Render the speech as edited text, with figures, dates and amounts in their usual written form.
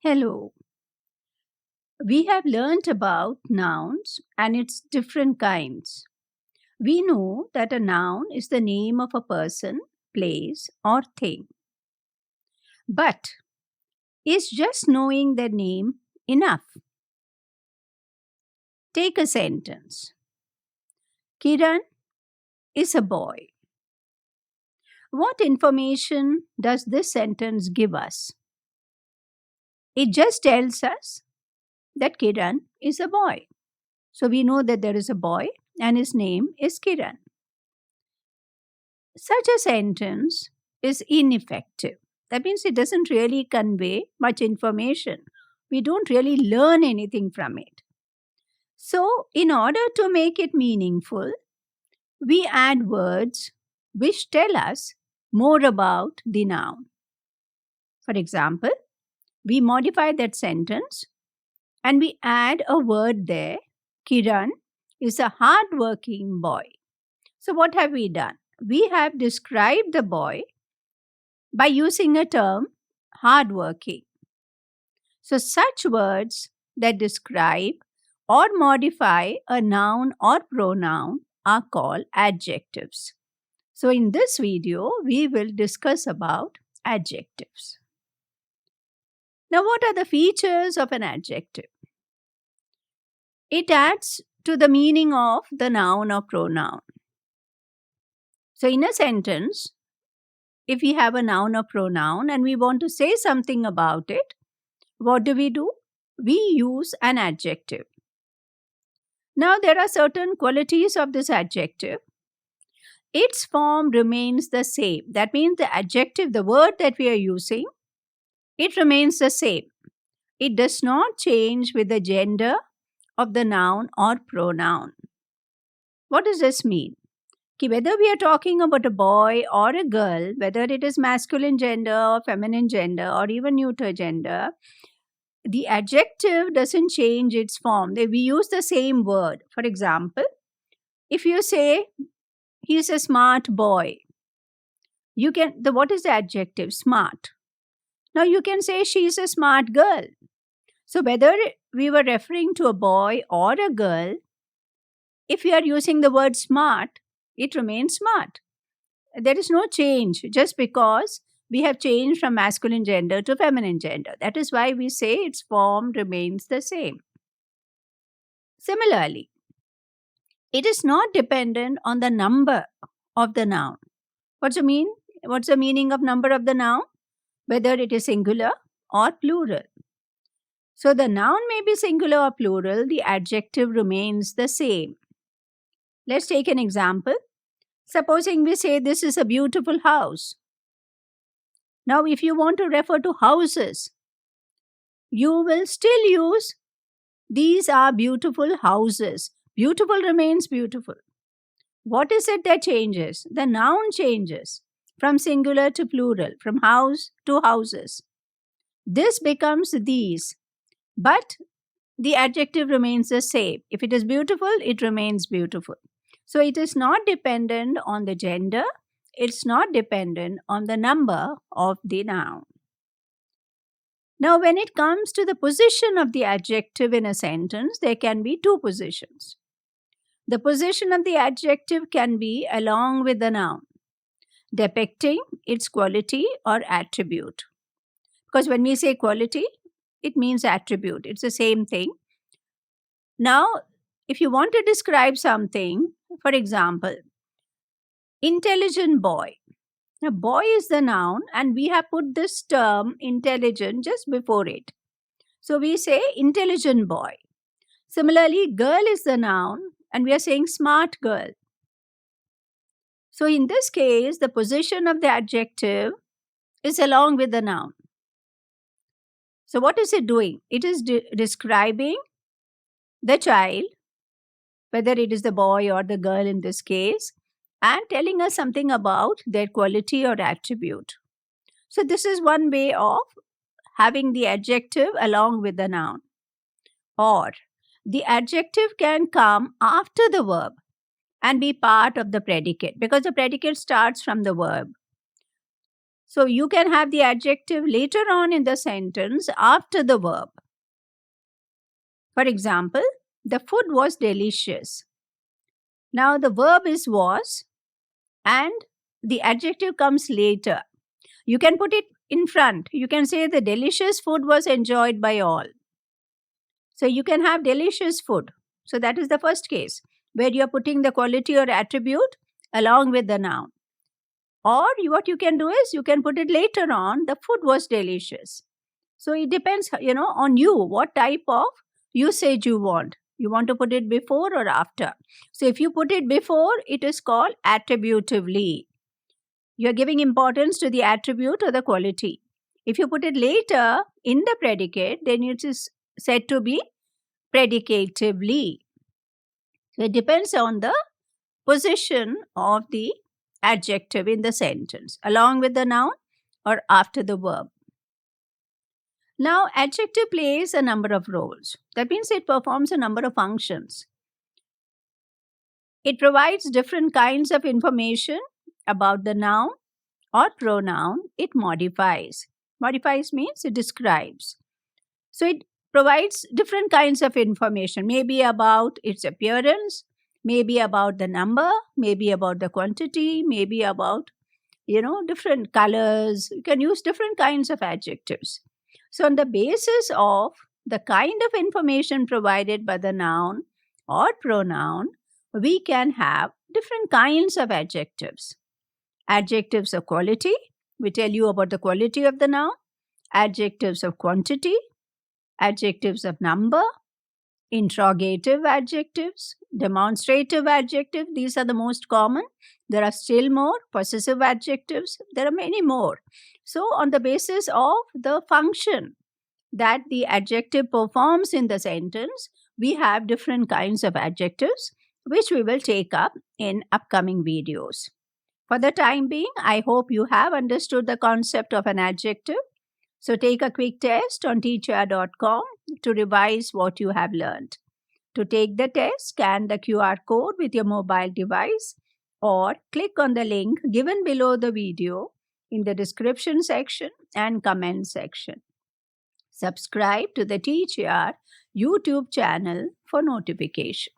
Hello. We have learnt about nouns and its different kinds. We know that a noun is the name of a person, place, or thing. But is just knowing the name enough? Take a sentence. Kiran is a boy. What information does this sentence give us? It just tells us that Kiran is a boy. So we know that there is a boy and his name is Kiran. Such a sentence is ineffective. That means it doesn't really convey much information. We don't really learn anything from it. So, in order to make it meaningful, we add words which tell us more about the noun. For example, we modify that sentence and we add a word there. Kiran is a hard-working boy. So, what have we done? We have described the boy by using a term hardworking. So, such words that describe or modify a noun or pronoun are called adjectives. So, in this video, we will discuss about adjectives. Now, what are the features of an adjective? It adds to the meaning of the noun or pronoun. So, in a sentence, if we have a noun or pronoun and we want to say something about it, what do? We use an adjective. Now, there are certain qualities of this adjective. Its form remains the same. That means the adjective, the word that we are using, it remains the same. It does not change with the gender of the noun or pronoun. What does this mean? Whether we are talking about a boy or a girl, whether it is masculine gender or feminine gender or even neuter gender, the adjective doesn't change its form. We use the same word. For example, if you say he's a smart boy, what is the adjective? Smart. Now you can say she's a smart girl. So whether we were referring to a boy or a girl, if we are using the word smart, it remains smart. There is no change just because we have changed from masculine gender to feminine gender. That is why we say its form remains the same. Similarly, it is not dependent on the number of the noun. What's the meaning of number of the noun? Whether it is singular or plural. So the noun may be singular or plural, the adjective remains the same. Let's take an example. Supposing we say this is a beautiful house. Now, if you want to refer to houses, you will still use these are beautiful houses. Beautiful remains beautiful. What is it that changes? The noun changes from singular to plural, from house to houses. This becomes these, but the adjective remains the same. If it is beautiful, it remains beautiful. So it is not dependent on the gender, it's not dependent on the number of the noun. Now, when it comes to the position of the adjective in a sentence, there can be two positions. The position of the adjective can be along with the noun, depicting its quality or attribute. Because when we say quality, it means attribute. It's the same thing. Now, if you want to describe something, for example, intelligent boy. Now, boy is the noun, and we have put this term intelligent just before it. So we say intelligent boy. Similarly, girl is the noun, and we are saying smart girl. So in this case, the position of the adjective is along with the noun. So what is it doing? It is describing the child, whether it is the boy or the girl in this case, and telling us something about their quality or attribute. So this is one way of having the adjective along with the noun. Or the adjective can come after the verb and be part of the predicate because the predicate starts from the verb. So you can have the adjective later on in the sentence after the verb. For example, the food was delicious. Now the verb is was and the adjective comes later. You can put it in front. You can say the delicious food was enjoyed by all. So you can have delicious food. So that is the first case where you are putting the quality or attribute along with the noun. Or what you can do is you can put it later on, the food was delicious. So it depends, on you, what type of usage you want. You want to put it before or after. So if you put it before, it is called attributively. You are giving importance to the attribute or the quality. If you put it later in the predicate, then it is said to be predicatively. So it depends on the position of the adjective in the sentence, along with the noun or after the verb. Now, adjective plays a number of roles. That means it performs a number of functions. It provides different kinds of information about the noun or pronoun it modifies. Modifies means it describes. So it provides different kinds of information, maybe about its appearance, maybe about the number, maybe about the quantity, maybe about, different colors. You can use different kinds of adjectives. So on the basis of the kind of information provided by the noun or pronoun, we can have different kinds of adjectives. Adjectives of quality, we tell you about the quality of the noun. Adjectives of quantity, adjectives of number, interrogative adjectives, demonstrative adjectives. These are the most common. There are still more possessive adjectives. There are many more. So on the basis of the function that the adjective performs in the sentence, we have different kinds of adjectives, which we will take up in upcoming videos. For the time being, I hope you have understood the concept of an adjective. So take a quick test on TeachYaar.com to revise what you have learned. To take the test, scan the QR code with your mobile device or click on the link given below the video in the description section and comment section. Subscribe to the TeachYaar YouTube channel for notification.